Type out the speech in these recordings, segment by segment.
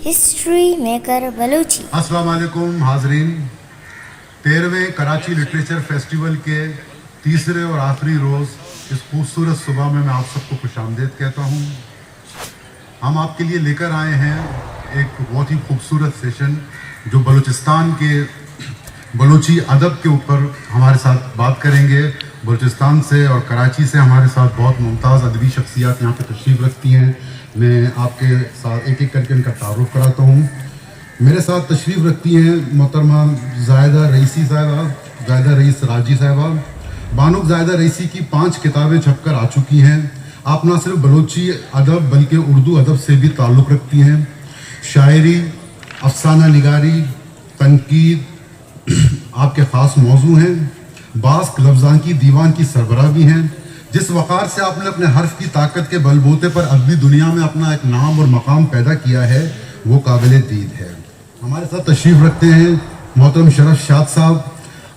History maker Balochi. السلام علیکم حاضرین، 13ویں کراچی لٹریچر فیسٹیول کے تیسرے اور آخری روز اس خوبصورت صبح میں آپ سب کو خوش آمدید کہتا ہوں۔ ہم آپ کے لیے لے کر آئے ہیں ایک بہت ہی خوبصورت سیشن جو بلوچستان کے بلوچی ادب کے اوپر ہمارے ساتھ بات کریں گے۔ بلوچستان سے اور کراچی سے ہمارے ساتھ بہت ممتاز ادبی شخصیات یہاں پہ تشریف رکھتی ہیں۔ میں آپ کے ساتھ ایک ایک کر کے ان کا تعارف کراتا ہوں۔ میرے ساتھ تشریف رکھتی ہیں محترمہ زاہدہ رئیسی صاحبہ، زاہدہ رئیس راجی صاحبہ۔ بانو زاہدہ رئیسی کی 5 کتابیں چھپ کر آ چکی ہیں۔ آپ نہ صرف بلوچی ادب بلکہ اردو ادب سے بھی تعلق رکھتی ہیں۔ شاعری، افسانہ نگاری، تنقید آپ کے خاص موضوع ہیں۔ بعض لفظان کی دیوان کی سربراہ بھی ہیں۔ جس وقار سے آپ نے اپنے حرف کی طاقت کے بل بوتے پر ادبی دنیا میں اپنا ایک نام اور مقام پیدا کیا ہے، وہ قابل دید ہے۔ ہمارے ساتھ تشریف رکھتے ہیں محترم شرف شاد صاحب۔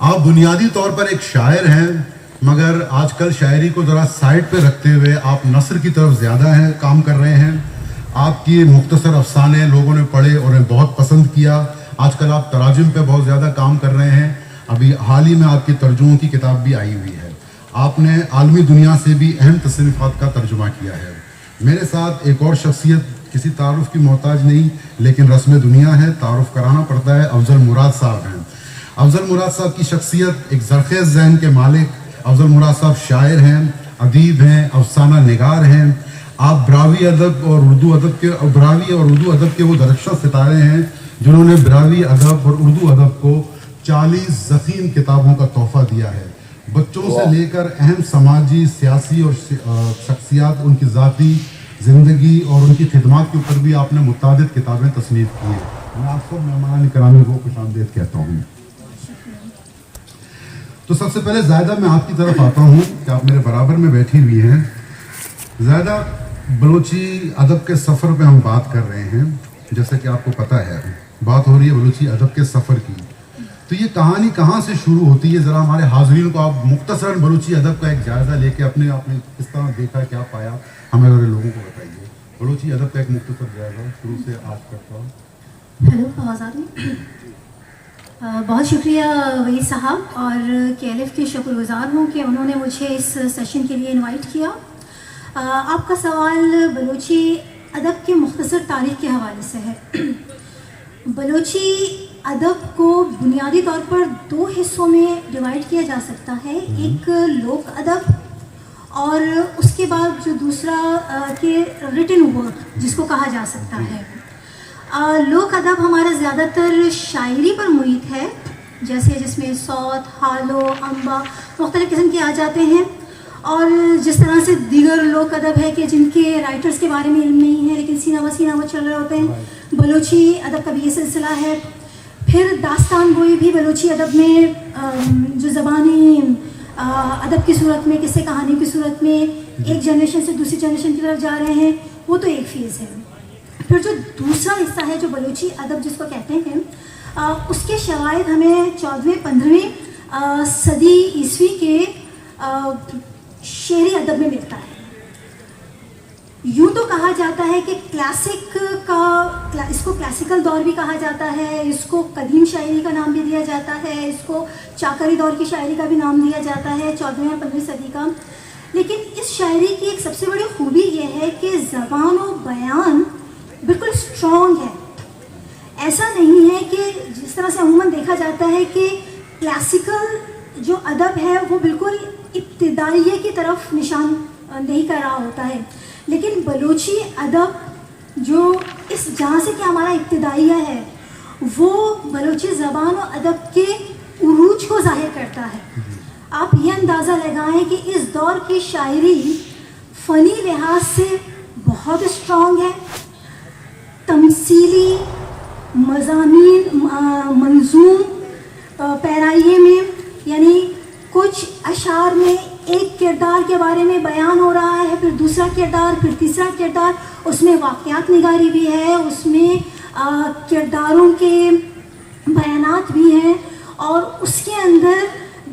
آپ بنیادی طور پر ایک شاعر ہیں، مگر آج کل شاعری کو ذرا سائڈ پہ رکھتے ہوئے آپ نثر کی طرف زیادہ کام کر رہے ہیں۔ آپ کی مختصر افسانے لوگوں نے پڑھے اور انہیں بہت پسند کیا۔ آج کل آپ تراجم پہ بہت زیادہ کام کر رہے ہیں۔ ابھی حال ہی میں آپ کی ترجموں کی کتاب بھی آئی ہوئی ہے۔ آپ نے عالمی دنیا سے بھی اہم تصنیفات کا ترجمہ کیا ہے۔ میرے ساتھ ایک اور شخصیت کسی تعارف کی محتاج نہیں لیکن رسم دنیا ہے، تعارف کرانا پڑتا ہے، افضل مراد صاحب ہیں۔ افضل مراد صاحب کی شخصیت ایک زرخیز ذہن کے مالک۔ افضل مراد صاحب شاعر ہیں، ادیب ہیں، افسانہ نگار ہیں۔ آپ براوی اور اردو ادب کے وہ درخشاں ستارے ہیں جنہوں نے براوی ادب اور اردو ادب کو 40 ضخیم کتابوں کا تحفہ دیا ہے۔ بچوں سے لے کر اہم سماجی، سیاسی اور شخصیات، ان کی ذاتی زندگی اور ان کی خدمات کے اوپر بھی آپ نے متعدد کتابیں تصنیف کی ہیں۔ میں آپ سب مہمان کرامی کو خوش آمدید کہتا ہوں۔ تو سب سے پہلے زاہدہ میں آپ کی طرف آتا ہوں کہ آپ میرے برابر میں بیٹھی ہوئی ہیں۔ زاہدہ، بلوچی ادب کے سفر پہ ہم بات کر رہے ہیں۔ جیسا کہ آپ کو پتہ ہے بات ہو رہی ہے بلوچی ادب کے سفر کی، تو یہ کہانی کہاں سے شروع ہوتی ہے؟ ذرا ہمارے حاضرین کو آپ مختصراً بلوچی ادب کا ایک جائزہ لے کے آپ نے کس طرح دیکھا، کیا پایا، ہمیں اور لوگوں کو بتائیے۔ بلوچی ادب کا ایک مختصر جائزہ شروع سے آج کرتا ہوں۔ ہیلو، آواز آ رہی ہے؟ بہت شکریہ وحید صاحب اور KLF کے شکر گزار ہوں کہ انہوں نے مجھے اس سیشن کے لیے انوائٹ کیا۔ آپ کا سوال بلوچی ادب کے مختصر تاریخ کے حوالے سے ہے۔ بلوچی ادب کو بنیادی طور پر 2 حصوں میں ڈیوائڈ کیا جا سکتا ہے، ایک لوک ادب اور اس کے بعد جو دوسرا کہ ریٹن ورک جس کو کہا جا سکتا ہے۔ لوک ادب ہمارا زیادہ تر شاعری پر محیط ہے، جیسے جس میں سوت، ہالو، امبا مختلف قسم کے آ جاتے ہیں، اور جس طرح سے دیگر لوک ادب ہے کہ جن کے رائٹرز کے بارے میں علم نہیں ہے لیکن سینہ و چل رہے ہوتے ہیں، بلوچی ادب کا بھی یہ سلسلہ ہے۔ پھر داستان گوئی بھی بلوچی ادب میں جو زبانی ادب کی صورت میں، قصے کہانی کی صورت میں ایک جنریشن سے دوسری جنریشن کی طرف جا رہے ہیں، وہ تو ایک فیز ہے۔ پھر جو دوسرا حصہ ہے جو بلوچی ادب جس کو کہتے ہیں، اس کے شواہد ہمیں 14ویں-15ویں صدی عیسوی کے شعری ادب میں ملتا ہے۔ یوں تو کہا جاتا ہے کہ اس کو کلاسیکل دور بھی کہا جاتا ہے، اس کو قدیم شاعری کا نام بھی دیا جاتا ہے، اس کو چاکری دور کی شاعری کا بھی نام دیا جاتا ہے، 14ویں اور 15ویں صدی کا۔ لیکن اس شاعری کی ایک سب سے بڑی خوبی یہ ہے کہ زبان و بیان بالکل اسٹرانگ ہے۔ ایسا نہیں ہے کہ جس طرح سے عموماً دیکھا جاتا ہے کہ کلاسیکل جو ادب ہے وہ بالکل ابتدائیے کی طرف نشاندہی کر رہا ہوتا ہے، لیکن بلوچی ادب جو اس جہاں سے کہ ہمارا ابتدائیہ ہے وہ بلوچی زبان و ادب کے عروج کو ظاہر کرتا ہے۔ آپ یہ اندازہ لگائیں کہ اس دور کی شاعری فنی لحاظ سے بہت اسٹرانگ ہے، تمثیلی مضامین منظوم پیرائیے میں، یعنی کچھ اشعار میں ایک کردار کے بارے میں بیان ہو رہا ہے، پھر دوسرا کردار، پھر تیسرا کردار، اس میں واقعات نگاری بھی ہے، اس میں کرداروں کے بیانات بھی ہیں، اور اس کے اندر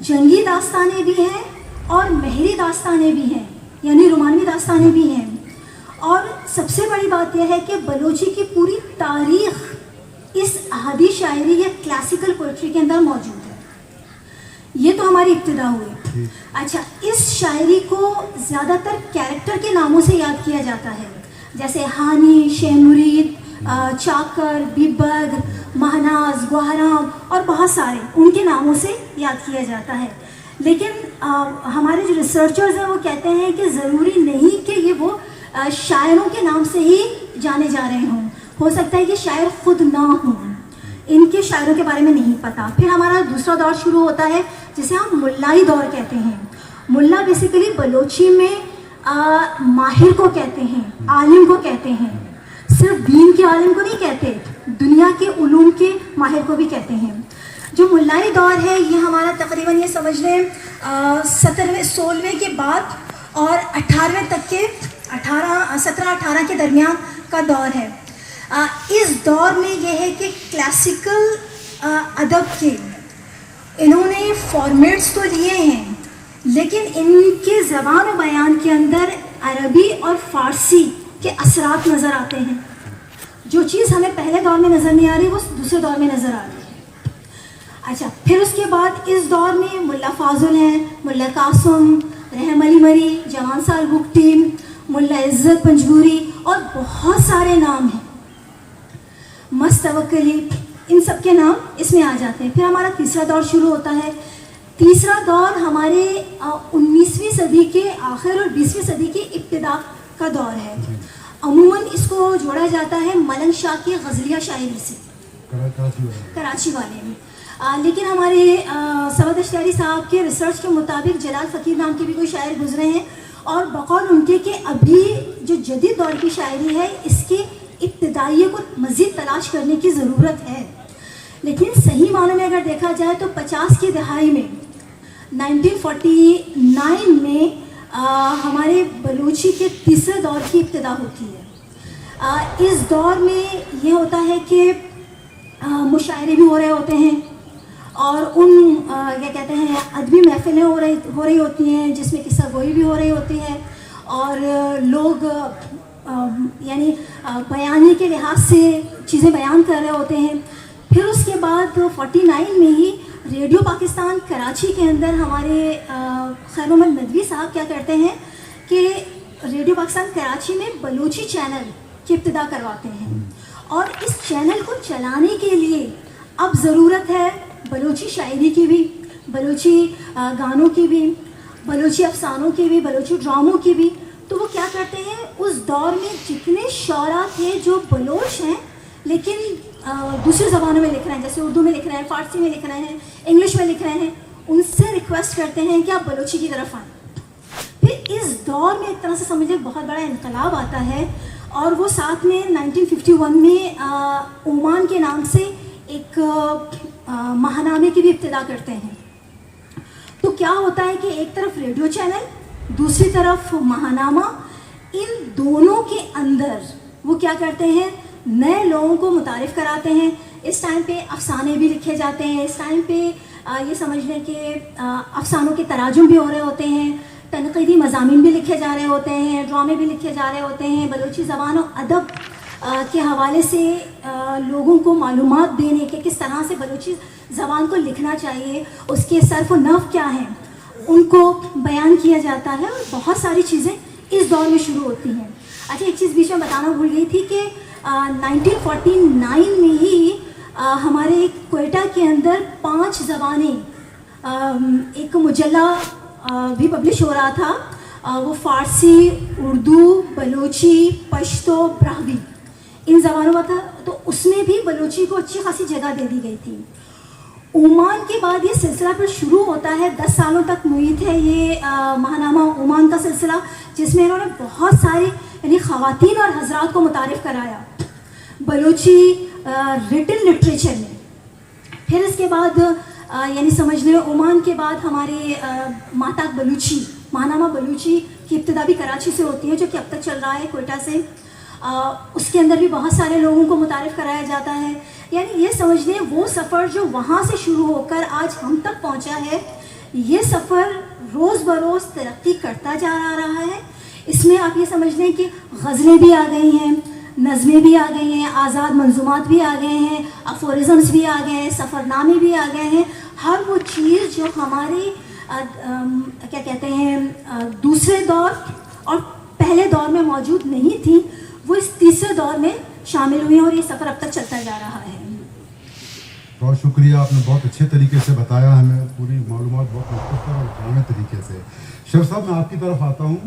جنگی داستانیں بھی ہیں اور مہری داستانیں بھی ہیں، یعنی رومانوی داستانیں بھی ہیں، اور سب سے بڑی بات یہ ہے کہ بلوچی کی پوری تاریخ اس احادی شاعری یا کلاسیکل پوئٹری کے اندر موجود ہے. یہ تو ہماری ابتدا ہوئی. اچھا, اس شاعری کو زیادہ تر کیریکٹر کے ناموں سے یاد کیا جاتا ہے, جیسے ہانی, شہ مرید, چاکر, بیبر, مہناز, گوہرام اور بہت سارے ان کے ناموں سے یاد کیا جاتا ہے. لیکن ہمارے جو ریسرچرز ہیں وہ کہتے ہیں کہ ضروری نہیں کہ یہ وہ شاعروں کے نام سے ہی جانے جا رہے ہوں, ہو سکتا ہے کہ شاعر خود نہ ہوں, ان کے شاعروں کے بارے میں نہیں پتہ. پھر ہمارا دوسرا دور شروع ہوتا ہے جسے ہم ملائی دور کہتے ہیں. ملا بیسیکلی بلوچی میں ماہر کو کہتے ہیں, عالم کو کہتے ہیں. صرف دین کے عالم کو نہیں کہتے, دنیا کے علوم کے ماہر کو بھی کہتے ہیں. جو ملائی دور ہے یہ ہمارا تقریباً یہ سمجھ لیں 16ویں کے بعد اور 18ویں تک کے 17-18 کے درمیان کا دور ہے. اس دور میں یہ ہے کہ کلاسیکل ادب کے انہوں نے فارمیٹس تو لیے ہیں, لیکن ان کے زبان و بیان کے اندر عربی اور فارسی کے اثرات نظر آتے ہیں. جو چیز ہمیں پہلے دور میں نظر نہیں آ رہی وہ دوسرے دور میں نظر آ رہی ہے. اچھا, پھر اس کے بعد اس دور میں ملا فاضل ہیں, ملا قاسم, رحم علی مری, جوان سال بگٹی, ملا عزت پنجگوری اور بہت سارے نام ہیں, مستوکلی, ان سب کے نام اس میں آ جاتے ہیں. پھر ہمارا تیسرا دور شروع ہوتا ہے. تیسرا دور ہمارے 19ویں صدی کے آخر اور 20ویں صدی کی ابتدا کا دور ہے. عموماً اس کو جوڑا جاتا ہے ملنگ شاہ کی غزلیہ شاعری سے, کراچی والے میں. لیکن ہمارے سبد اشتیاری صاحب کے ریسرچ کے مطابق جلال فقیر نام کے بھی کوئی شاعر گزرے ہیں, اور بقول ان کے کہ ابھی جو جدید دور کی شاعری ہے اس کے ابتدائیے کو مزید تلاش کرنے کی ضرورت ہے. لیکن صحیح معنوں میں اگر دیکھا جائے تو 50 کی دہائی میں 1949 میں ہمارے بلوچی کے تیسرے دور کی ابتدا ہوتی ہے. اس دور میں یہ ہوتا ہے کہ مشاعرے بھی ہو رہے ہوتے ہیں, اور ان کیا کہتے ہیں ادبی محفلیں ہو رہی ہوتی ہیں جس میں قصہ گوئی بھی ہو رہی ہوتی ہے, اور لوگ یعنی بیانی کے لحاظ سے چیزیں بیان کر رہے ہوتے ہیں. پھر اس کے بعد 49 میں ہی ریڈیو پاکستان کراچی کے اندر ہمارے خیر محمد ندوی صاحب کیا کرتے ہیں کہ ریڈیو پاکستان کراچی میں بلوچی چینل کی ابتدا کرواتے ہیں, اور اس چینل کو چلانے کے لیے اب ضرورت ہے بلوچی شاعری کی بھی, بلوچی گانوں کی بھی, بلوچی افسانوں کی بھی, بلوچی ڈراموں کی بھی. تو وہ کیا کرتے ہیں, اس دور میں جتنے شعراء تھے جو بلوچ ہیں لیکن دوسری زبانوں میں لکھ رہے ہیں, جیسے اردو میں لکھ رہے ہیں, فارسی میں لکھ رہے ہیں, انگلش میں لکھ رہے ہیں, ان سے ریکویسٹ کرتے ہیں کہ آپ بلوچی کی طرف آئیں. پھر اس دور میں ایک طرح سے سمجھے بہت بڑا انقلاب آتا ہے, اور وہ ساتھ میں 1951 میں عمان کے نام سے ایک ماہنامے کی بھی ابتدا کرتے ہیں. تو کیا ہوتا ہے کہ ایک طرف ریڈیو چینل, دوسری طرف ماہنامہ, ان دونوں کے اندر وہ کیا کرتے ہیں, نئے لوگوں کو متعارف کراتے ہیں. اس ٹائم پہ افسانے بھی لکھے جاتے ہیں, اس ٹائم پہ یہ سمجھ لیں کہ افسانوں کے تراجم بھی ہو رہے ہوتے ہیں, تنقیدی مضامین بھی لکھے جا رہے ہوتے ہیں, ڈرامے بھی لکھے جا رہے ہوتے ہیں. بلوچی زبان و ادب کے حوالے سے لوگوں کو معلومات دینے کے کس طرح سے بلوچی زبان کو لکھنا چاہیے, اس کے صرف و نحو کیا ہیں, ان کو بیان کیا جاتا ہے, اور بہت ساری چیزیں اس دور میں شروع ہوتی ہیں. اچھا, ایک چیز بیچ میں بتانا بھول گئی تھی کہ 1949 میں ہی ہمارے کوئٹہ کے اندر 5 زبانیں ایک مجلہ بھی پبلش ہو رہا تھا, وہ فارسی, اردو, بلوچی, پشتو, براہوی, ان زبانوں کا تھا. تو اس میں بھی بلوچی کو اچھی خاصی جگہ دے دی گئی تھی. عمان کے بعد یہ سلسلہ پھر شروع ہوتا ہے, 10 سالوں تک محیط ہے یہ ماہنامہ عمان کا سلسلہ, جس میں انہوں نے بہت سارے یعنی خواتین اور حضرات کو متعارف کرایا بلوچی ریٹن لٹریچر میں. پھر اس کے بعد یعنی سمجھ لیں عمان کے بعد ہمارے ماتاک بلوچی, ماہنامہ بلوچی کی ابتدا بھی کراچی سے ہوتی ہے, جو کہ اب تک چل رہا ہے کوئٹہ سے. اس کے اندر بھی بہت سارے لوگوں کو متعارف کرایا جاتا ہے. یعنی یہ سمجھ لیں وہ سفر جو وہاں سے شروع ہو کر آج ہم تک پہنچا ہے, یہ سفر روز بروز ترقی کرتا جا رہا ہے. اس میں آپ یہ سمجھ لیں کہ غزلیں بھی آ گئی ہیں, نظمیں بھی آ گئی ہیں, آزاد منظومات بھی آ گئے ہیں, افورزمس بھی آ گئے ہیں, سفر نامے بھی آ گئے ہیں. ہر وہ چیز جو ہماری کیا کہتے ہیں دوسرے دور اور پہلے دور میں موجود نہیں تھی, وہ اس تیسرے دور میں شامل ہوئی ہیں, اور یہ سفر اب تک چلتا جا رہا ہے. بہت شکریہ, آپ نے بہت اچھے طریقے سے بتایا ہمیں, پوری معلومات بہت مختصر اور جامع طریقے سے. شیخ صاحب میں آپ کی طرف آتا ہوں,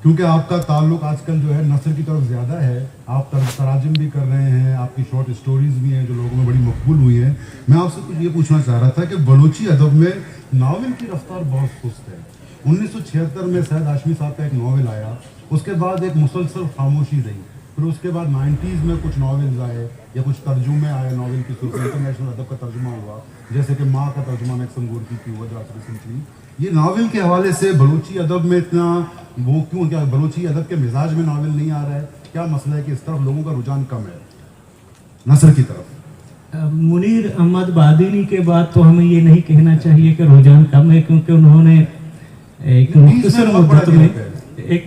کیونکہ آپ کا تعلق آج کل جو ہے نثر کی طرف زیادہ ہے. آپ تراجم بھی کر رہے ہیں, آپ کی شارٹ اسٹوریز بھی ہیں جو لوگوں میں بڑی مقبول ہوئی ہیں. میں آپ سے کچھ یہ پوچھنا چاہ رہا تھا کہ بلوچی ادب میں ناول کی رفتار بہت سست ہے. 1976 میں سید ہاشمی صاحب کا ایک ناول آیا, اس کے بعد ایک مسلسل خاموشی رہی. پھر اس کے بعد 90s میں کچھ ناولز آئے یا کچھ ترجمے آئے ناول کی صورت میں, انٹرنیشنل ادب کا ترجمہ ہوا, جیسے کہ ماں کا ترجمہ میکسم گورکی کی ہوا جو ریسنٹلی. یہ ناول کے حوالے سے بلوچی ادب میں اتنا وہ کیوں, کیا بلوچی ادب کے مزاج میں ناول نہیں آ رہا ہے, کیا مسئلہ ہے کہ اس طرف لوگوں کا رجحان کم ہے نثر کی طرف؟ منیر احمد بادینی کے بعد تو ہمیں یہ نہیں کہنا چاہیے کہ رجحان کم ہے, کیونکہ انہوں نے ایک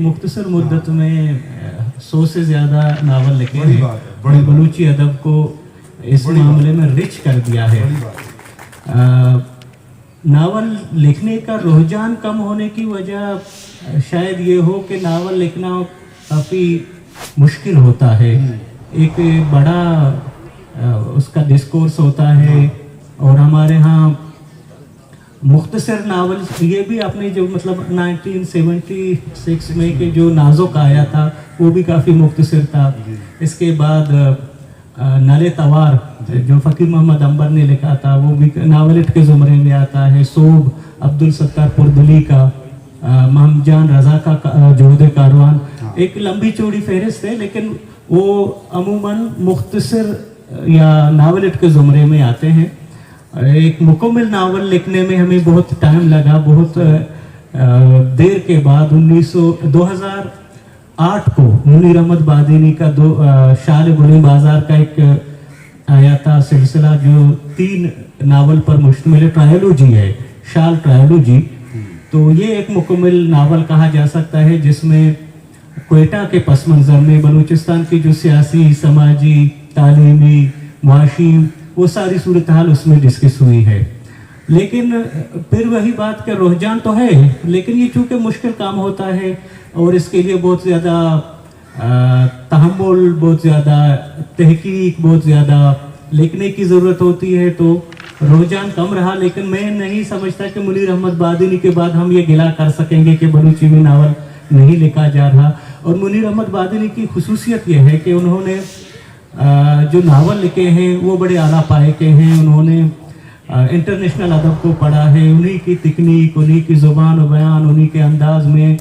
مختصر مدت میں 100 سے زیادہ ناول لکھے ہیں, بلوچی ادب کو اس معاملے میں رچ کر دیا ہے. ناول لکھنے کا رجحان کم ہونے کی وجہ شاید یہ ہو کہ ناول لکھنا کافی مشکل ہوتا ہے. ایک بڑا اس کا ڈسکورس ہوتا ہے, اور ہمارے ہاں مختصر ناول یہ بھی آپ نے جو مطلب 1976 میں کہ جو نازک آیا تھا وہ بھی کافی مختصر تھا. اس کے بعد نل توار جو فقیر محمد عنبر نے لکھا تھا وہ بھی ناولٹ کے زمرے میں آتا ہے. صوب عبدالستار پردلی کا, محمد جان رضا کا جہد کاروان, ایک لمبی چوڑی فہرست ہے, لیکن وہ عموماً مختصر یا ناولٹ کے زمرے میں آتے ہیں. ایک مکمل ناول لکھنے میں ہمیں بہت ٹائم لگا. بہت دیر کے بعد 2008 کو منیر احمد بادینی کا شال گلی بازار کا ایک آیا تھا سلسلہ جو 3 ناول پر مشتمل ٹرائلوجی ہے, شال ٹرائلوجی. تو یہ ایک مکمل ناول کہا جا سکتا ہے جس میں کوئٹہ کے پس منظر میں بلوچستان کی جو سیاسی, سماجی, تعلیمی, معاشی وہ ساری صورتحال اس میں ڈسکس ہوئی ہے. لیکن پھر وہی بات کہ رجحان تو ہے, لیکن یہ چونکہ مشکل کام ہوتا ہے اور اس کے لیے بہت زیادہ تحمل, بہت زیادہ تحقیق, بہت زیادہ لکھنے کی ضرورت ہوتی ہے, تو رجحان کم رہا. لیکن میں نہیں سمجھتا کہ منیر احمد بادینی کے بعد ہم یہ گلہ کر سکیں گے کہ بلوچی میں ناول نہیں لکھا جا رہا. اور منیر احمد بادینی کی خصوصیت یہ ہے کہ انہوں نے جو ناول لکھے ہیں وہ بڑے اعلیٰ پائے کے ہیں. انہوں نے انٹرنیشنل ادب کو پڑھا ہے, انہی کی تکنیک, انہی کی زبان و بیان, انہی کے انداز میں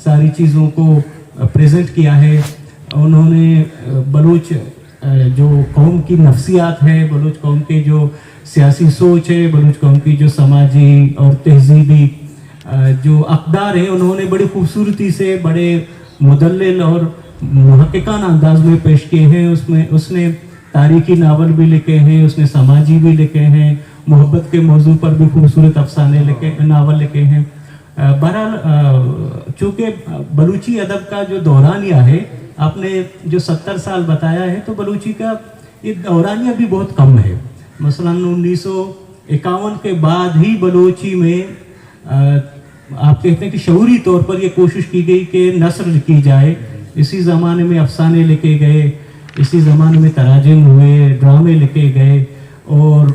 ساری چیزوں کو پریزنٹ کیا ہے. انہوں نے بلوچ جو قوم کی نفسیات ہے, بلوچ قوم کے جو سیاسی سوچ ہے, بلوچ قوم کی جو سماجی اور تہذیبی جو اقدار ہیں, انہوں نے بڑی خوبصورتی سے بڑے مدلل اور محققانہ انداز میں پیش کیے ہیں. اس نے تاریخی ناول بھی لکھے ہیں, اس نے سماجی بھی لکھے ہیں, محبت کے موضوع پر بھی خوبصورت افسانے ناول لکھے ہیں. بہرحال چونکہ بلوچی ادب کا جو دورانیہ ہے, آپ نے جو 70 سال بتایا ہے, تو بلوچی کا یہ دورانیہ بھی بہت کم ہے. مثلا 1951 کے بعد ہی بلوچی میں آپ کہتے ہیں کہ شعوری طور پر یہ کوشش کی گئی کہ نثر کی جائے. اسی زمانے میں افسانے لکھے گئے, اسی زمانے میں تراجم ہوئے, ڈرامے لکھے گئے, اور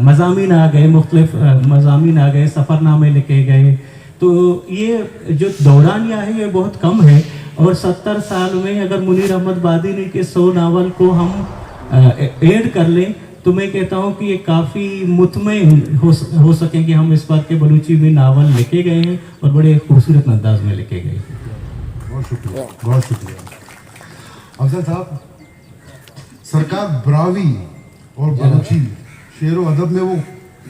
مضامین آ گئے, مختلف مضامین آ گئے, سفر نامے لکھے گئے. تو یہ جو دورانیہ ہے یہ بہت کم ہے. اور 70 سال میں اگر منیر احمد بادینی کے 100 ناول کو ہم ایڈ کر لیں تو میں کہتا ہوں کہ یہ کافی مطمئن ہو سکیں کہ ہم اس بات کے بلوچی میں ناول لکھے گئے ہیں اور بڑے خوبصورت انداز میں لکھے گئے ہیں. بہت شکریہ, بہت شکریہ. افضل صاحب, سرکار براوی اور بلوچی شعر و ادب میں وہ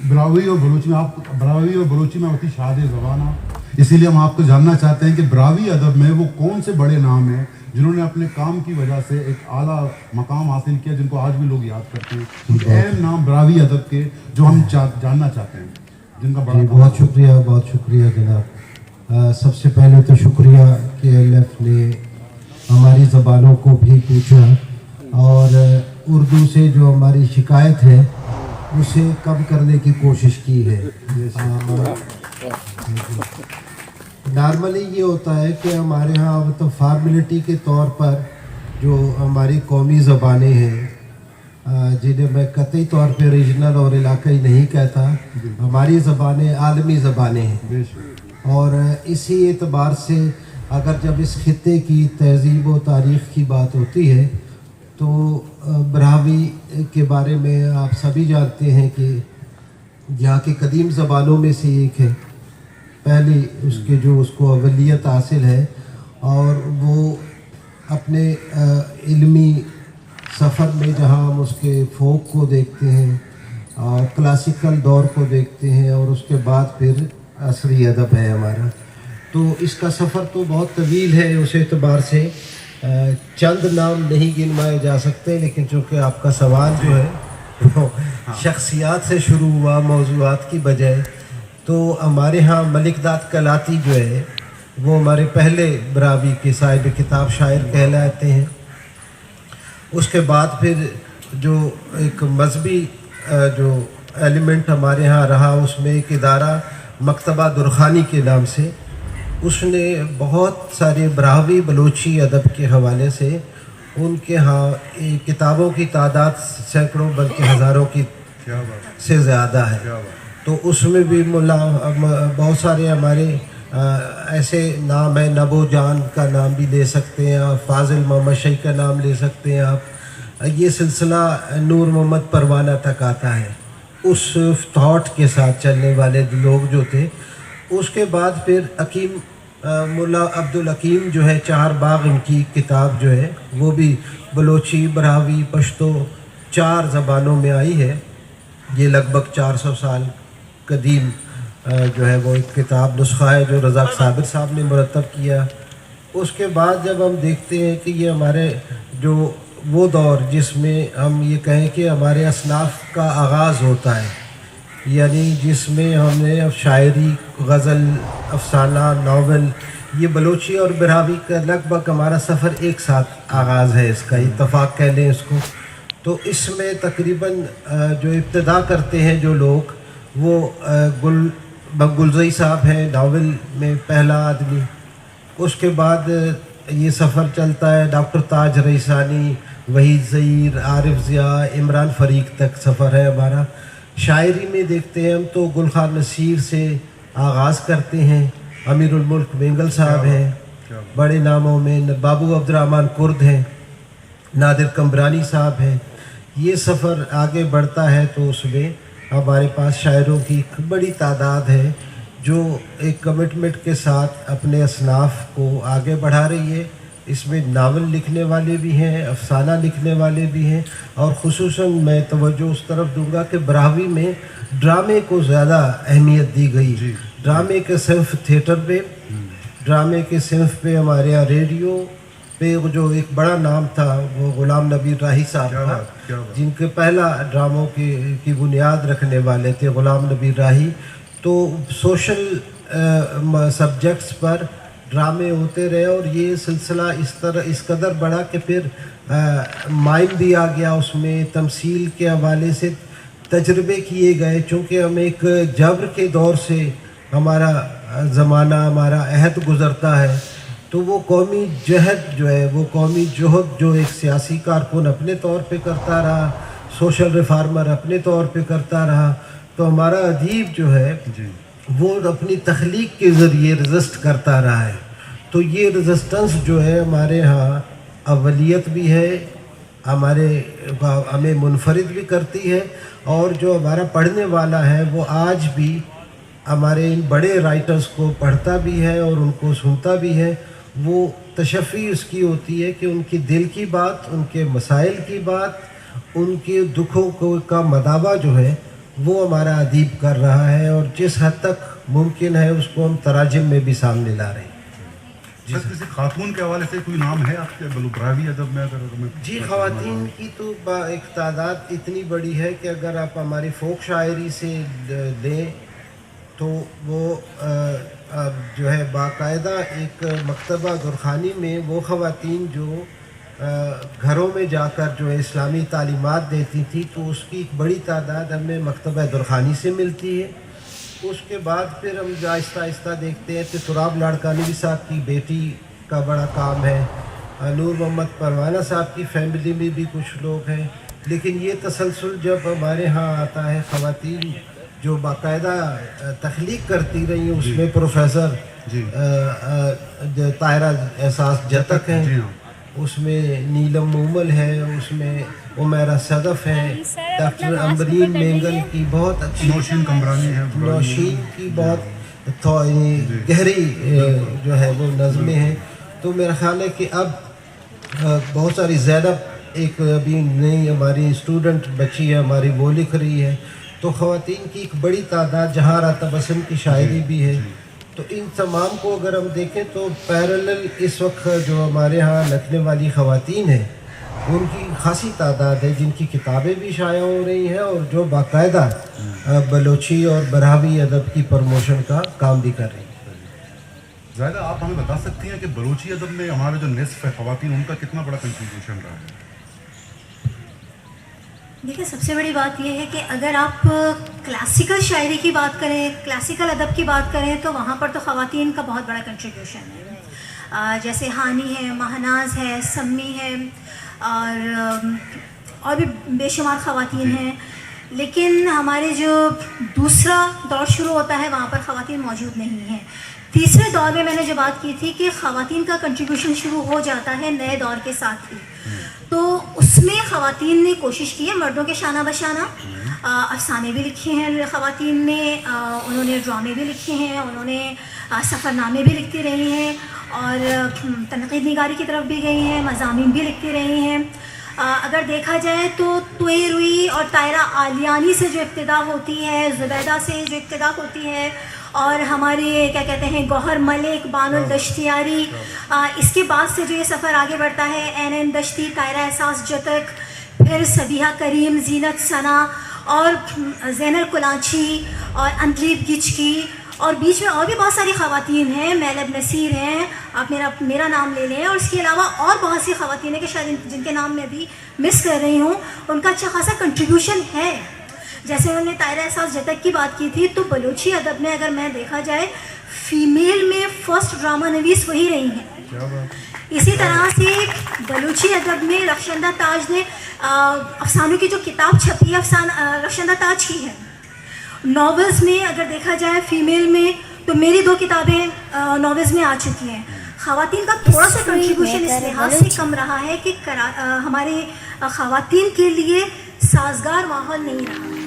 براوی اور بلوچی میں آپ براوی اور بلوچی میں ہوتی شاد زبان آپ, اسی لیے ہم آپ کو جاننا چاہتے ہیں کہ براوی ادب میں وہ کون سے بڑے نام ہیں جنہوں نے اپنے کام کی وجہ سے ایک اعلیٰ مقام حاصل کیا, جن کو آج بھی لوگ یاد کرتے ہیں. اہم نام براوی ادب کے جو ہم جاننا چاہتے ہیں, جن کا بڑا. بہت شکریہ, بہت شکریہ جناب. سب سے پہلے تو شکریہ کہ LF نے ہماری زبانوں کو بھی پوچھا اور اردو سے جو ہماری شکایت ہے اسے کم کرنے کی کوشش کی ہے. نارملی یہ ہوتا ہے کہ ہمارے ہاں تو فارمیلٹی کے طور پر جو ہماری قومی زبانیں ہیں جنہیں میں قطعی طور پہ ریجنل اور علاقائی نہیں کہتا, ہماری زبانیں عالمی زبانیں ہیں اور اسی اعتبار سے اگر جب اس خطے کی تہذیب و تاریخ کی بات ہوتی ہے تو براہوی کے بارے میں آپ سبھی جانتے ہیں کہ یہاں کی قدیم زبانوں میں سے ایک ہے, پہلی اس کے جو اس کو اولیت حاصل ہے اور وہ اپنے علمی سفر میں جہاں ہم اس کے فوک کو دیکھتے ہیں اور کلاسیکل دور کو دیکھتے ہیں اور اس کے بعد پھر عصری ادب ہے ہمارا, تو اس کا سفر تو بہت طویل ہے. اس اعتبار سے چند نام نہیں گنوائے جا سکتے, لیکن چونکہ آپ کا سوال جو ہے وہ شخصیات سے شروع ہوا موضوعات کی بجائے, تو ہمارے ہاں ملک داد کلاتی جو ہے وہ ہمارے پہلے براہوی کے صاحب کتاب شاعر کہلاتے ہیں. اس کے بعد پھر جو ایک مذہبی جو ایلیمنٹ ہمارے ہاں رہا اس میں ایک ادارہ مکتبہ درخانی کے نام سے, اس نے بہت سارے براہوی بلوچی ادب کے حوالے سے ان کے ہاں کتابوں کی تعداد سینکڑوں بلکہ ہزاروں کی سے زیادہ ہے. تو اس میں بھی بہت سارے ہمارے ایسے نام ہیں, نبو جان کا نام بھی لے سکتے ہیں آپ, فاضل محمد شیخ کا نام لے سکتے ہیں آپ, یہ سلسلہ نور محمد پروانہ تک آتا ہے اس تھاٹ کے ساتھ چلنے والے لوگ جو تھے. اس کے بعد پھر حکیم ملا عبدالحکیم جو ہے چہار باغ, ان کی کتاب جو ہے وہ بھی بلوچی براہوی پشتو 4 زبانوں میں آئی ہے. یہ لگ بھگ 400 سال قدیم جو ہے وہ ایک کتاب نسخہ ہے جو رزاق صابر صاحب نے مرتب کیا. اس کے بعد جب ہم دیکھتے ہیں کہ یہ ہمارے جو وہ دور جس میں ہم یہ کہیں کہ ہمارے اصناف کا آغاز ہوتا ہے, یعنی جس میں ہم نے شاعری, غزل, افسانہ, ناول, یہ بلوچی اور براہوی کا لگ بھگ ہمارا سفر ایک ساتھ آغاز ہے, اس کا اتفاق کہہ لیں اس کو. تو اس میں تقریباً جو ابتدا کرتے ہیں جو لوگ وہ گلزئی صاحب ہیں ناول میں پہلا آدمی. اس کے بعد یہ سفر چلتا ہے ڈاکٹر تاج رئیسانی, وحید ظہیر, عارف ضیاء, عمران فریق تک سفر ہے ہمارا. شاعری میں دیکھتے ہیں ہم تو گل خان نصیر سے آغاز کرتے ہیں, امیر الملک مینگل صاحب ہیں, بڑے ناموں میں بابو عبد الرحمن کرد ہیں, نادر کمبرانی صاحب ہیں. یہ سفر آگے بڑھتا ہے تو اس میں ہمارے پاس شاعروں کی ایک بڑی تعداد ہے جو ایک کمٹمنٹ کے ساتھ اپنے اصناف کو آگے بڑھا رہی ہے. اس میں ناول لکھنے والے بھی ہیں, افسانہ لکھنے والے بھی ہیں, اور خصوصاً میں توجہ اس طرف دوں گا کہ براہوی میں ڈرامے کو زیادہ اہمیت دی گئی. ڈرامے کے صنف تھیٹر پہ, ڈرامے کے صنف پہ ہمارے یہاں ریڈیو پہ جو ایک بڑا نام تھا وہ غلام نبی راہی صاحب تھا, جن کے پہلا ڈراموں کی بنیاد رکھنے والے تھے غلام نبی راہی. تو سوشل سبجیکٹس پر ڈرامے ہوتے رہے اور یہ سلسلہ اس قدر بڑھا کہ پھر مائم بھی آ گیا اس میں, تمثیل کے حوالے سے تجربے کیے گئے. چونکہ ہم ایک جبر کے دور سے ہمارا زمانہ, ہمارا عہد گزرتا ہے, تو وہ قومی جہد جو ہے, وہ قومی جہد جو ایک سیاسی کارکن اپنے طور پہ کرتا رہا, سوشل ریفارمر اپنے طور پہ کرتا رہا, تو ہمارا ادیب جو ہے وہ اپنی تخلیق کے ذریعے رزسٹ کرتا رہا ہے. تو یہ رزسٹنس جو ہے ہمارے ہاں اولیت بھی ہے, ہمیں منفرد بھی کرتی ہے, اور جو ہمارا پڑھنے والا ہے وہ آج بھی ہمارے ان بڑے رائٹرز کو پڑھتا بھی ہے اور ان کو سنتا بھی ہے. وہ تشفی اس کی ہوتی ہے کہ ان کی دل کی بات, ان کے مسائل کی بات, ان کے دکھوں کا مداوع جو ہے وہ ہمارا ادیب کر رہا ہے, اور جس حد تک ممکن ہے اس کو ہم تراجم میں بھی سامنے لا رہے ہیں. کسی خاتون کے حوالے سے کوئی نام ہے آپ کے براہوی ادب میں؟ جی, خواتین کی تو ایک تعداد اتنی بڑی ہے کہ اگر آپ ہماری فوک شاعری سے لیں تو وہ جو ہے باقاعدہ ایک مکتبہ درخانی میں وہ خواتین جو گھروں میں جا کر جو اسلامی تعلیمات دیتی تھی، تو اس کی ایک بڑی تعداد ہمیں مکتبہ درخانی سے ملتی ہے. اس کے بعد پھر ہم جو آہستہ آہستہ دیکھتے ہیں کہ تراب لاڑکانوی صاحب کی بیٹی کا بڑا کام ہے، نور محمد پروانہ صاحب کی فیملی میں بھی کچھ لوگ ہیں. لیکن یہ تسلسل جب ہمارے ہاں آتا ہے، خواتین جو باقاعدہ تخلیق کرتی رہی ہیں، اس میں پروفیسر طاہرہ احساس جتک ہیں، اس میں نیلم مومل ہے، اس میں عمیرہ صدف ہے، ڈاکٹر امبرین مینگل کی بہت اچھی، نوشین کمرانی ہے، نوشین کی بہت گہری جو ہے وہ نظمیں ہیں. تو میرا خیال ہے کہ اب بہت ساری زینب ایک ابھی نئی ہماری اسٹوڈنٹ بچی ہے ہماری، وہ لکھ رہی ہے. تو خواتین کی ایک بڑی تعداد، جہاں تبسم کی شاعری بھی ہے. تو ان تمام کو اگر ہم دیکھیں تو پیرالل اس وقت جو ہمارے ہاں لکھنے والی خواتین ہیں ان کی خاصی تعداد ہے، جن کی کتابیں بھی شائع ہو رہی ہیں اور جو باقاعدہ بلوچی اور براہوی ادب کی پروموشن کا کام بھی کر رہی ہیں. زاہدہ، آپ ہمیں بتا سکتی ہیں کہ بلوچی ادب میں ہمارے جو نصف ہے خواتین، ان کا کتنا بڑا کنٹریبیوشن رہا ہے؟ دیکھیں، سب سے بڑی بات یہ ہے کہ اگر آپ کلاسیکل شاعری کی بات کریں، کلاسیکل ادب کی بات کریں، تو وہاں پر تو خواتین کا بہت بڑا کنٹریبیوشن ہے. جیسے ہانی ہے، مہناز ہے، سمی ہے، اور بھی بے شمار خواتین ہیں. لیکن ہمارے جو دوسرا دور شروع ہوتا ہے وہاں پر خواتین موجود نہیں ہیں. تیسرے دور میں میں نے جو بات کی تھی کہ خواتین کا کنٹریبیوشن شروع ہو جاتا ہے نئے دور کے ساتھ ہی، تو اس میں خواتین نے کوشش کی ہے مردوں کے شانہ بشانہ. افسانے بھی لکھے ہیں خواتین نے، انہوں نے ڈرامے بھی لکھے ہیں، انہوں نے سفر نامے بھی لکھتی رہی ہیں، اور تنقید نگاری کی طرف بھی گئی ہیں، مضامین بھی لکھتی رہی ہیں. اگر دیکھا جائے تو توئی روئی اور طاہرہ عالیانی سے جو ابتدا ہوتی ہے، زبیدہ سے جو ابتدا ہوتی ہے، اور ہمارے کیا کہتے ہیں گوہر ملک، بانو الدشتیاری، اس کے بعد سے جو یہ سفر آگے بڑھتا ہے، این دشتی، طاہرہ احساس جتک، پھر صبیحہ کریم، زینت ثنا، اور زین الکلانچی، اور اندلیب گچکی، اور بیچ میں اور بھی بہت ساری خواتین ہیں، میلب نصیر ہیں، آپ میرا نام لے لیں، اور اس کے علاوہ اور بہت سی خواتین ہیں کہ شاید جن کے نام میں بھی مس کر رہی ہوں. ان کا اچھا خاصا کنٹریبیوشن ہے. جیسے انہوں نے طاہرہ احساس جتک کی بات کی تھی، تو بلوچی ادب میں اگر میں دیکھا جائے، فیمیل میں فرسٹ ڈرامہ نویس وہی رہی ہیں. اسی طرح سے بلوچی ادب میں رخشندہ تاج نے افسانوں کی جو کتاب چھپی ہے رخشندہ تاج کی ہے. ناولز میں اگر دیکھا جائے فیمیل میں، تو میری 2 کتابیں ناولز میں آ چکی ہیں. خواتین کا تھوڑا سا کنٹریبیوشن اس لحاظ سے کم رہا ہے کہ ہمارے خواتین کے لیے سازگار ماحول نہیں رہا.